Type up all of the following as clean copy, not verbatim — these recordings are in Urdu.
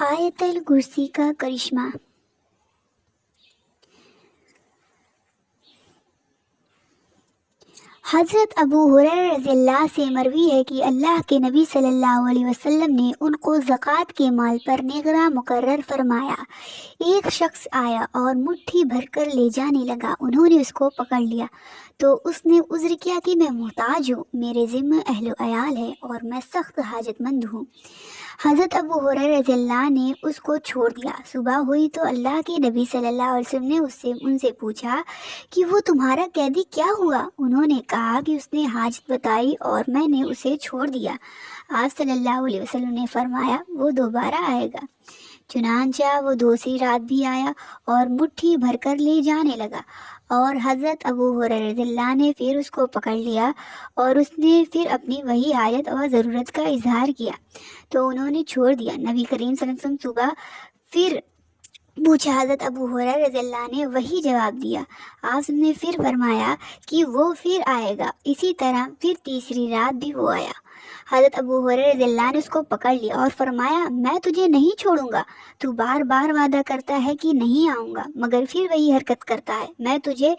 آیت الکرسی کا کرشمہ۔ حضرت ابو ہریرہ رضی اللہ سے مروی ہے کہ اللہ کے نبی صلی اللہ علیہ وسلم نے ان کو زکوٰۃ کے مال پر نگراں مقرر فرمایا۔ ایک شخص آیا اور مٹھی بھر کر لے جانے لگا۔ انہوں نے اس کو پکڑ لیا تو اس نے عذر کیا کہ میں محتاج ہوں، میرے ذمہ اہل و عیال ہے اور میں سخت حاجت مند ہوں۔ حضرت ابو ہریرہ رضی اللہ نے اس کو چھوڑ دیا۔ صبح ہوئی تو اللہ کے نبی صلی اللہ علیہ وسلم نے ان سے پوچھا کہ وہ تمہارا قیدی کیا ہوا؟ انہوں نے کہا کہ اس نے حاجت بتائی اور میں نے اسے چھوڑ دیا۔ آپ صلی اللہ علیہ وسلم نے فرمایا وہ دوبارہ آئے گا۔ چنانچہ وہ دوسری رات بھی آیا اور مٹھی بھر کر لے جانے لگا، اور حضرت ابو ہریرہ رضی اللہ نے پھر اس کو پکڑ لیا اور اس نے پھر اپنی وہی حاجت اور ضرورت کا اظہار کیا تو انہوں نے چھوڑ دیا۔ نبی کریم صلی اللہ علیہ وسلم صبح پھر پوچھا، حضرت ابو ہریرہ رضی اللہ نے وہی جواب دیا۔ آپ نے پھر فرمایا کہ وہ پھر آئے گا۔ اسی طرح پھر تیسری رات بھی وہ آیا۔ حضرت ابو ہریرہ رضی اللہ نے اس کو پکڑ لیا اور فرمایا میں تجھے نہیں چھوڑوں گا، تو بار بار وعدہ کرتا ہے کہ نہیں آؤں گا مگر پھر وہی حرکت کرتا ہے، میں تجھے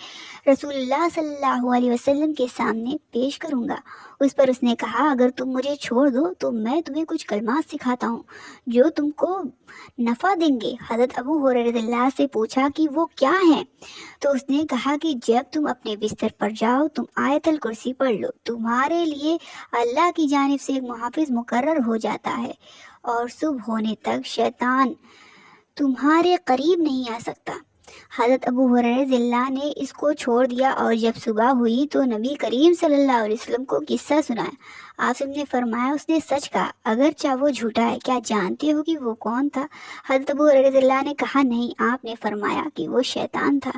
رسول اللہ صلی اللہ علیہ وسلم کے سامنے پیش کروں گا۔ اس پر اس نے کہا اگر تم مجھے چھوڑ دو تو میں تمہیں کچھ کلمات سکھاتا ہوں جو تم کو نفع دیں گے۔ حضرت ابو ہریرہ رضی اللہ سے پوچھا کہ وہ کیا ہیں؟ تو اس نے کہا کہ جب تم اپنے بستر پر جاؤ تم آیت الکرسی پڑھ لو، تمہارے لیے اللہ کی جانب سے ایک محافظ مقرر ہو جاتا ہے اور صبح ہونے تک شیطان تمہارے قریب نہیں آ سکتا۔ حضرت ابو ہریرہ رضی اللہ نے اس کو چھوڑ دیا اور جب صبح ہوئی تو نبی کریم صلی اللہ علیہ وسلم کو قصہ سنایا۔ آپ نے فرمایا اس نے سچ کہا اگرچہ وہ جھوٹا ہے، کیا جانتے ہو کہ وہ کون تھا؟ حضرت ابو ہریرہ رضی اللہ نے کہا نہیں۔ آپ نے فرمایا کہ وہ شیطان تھا۔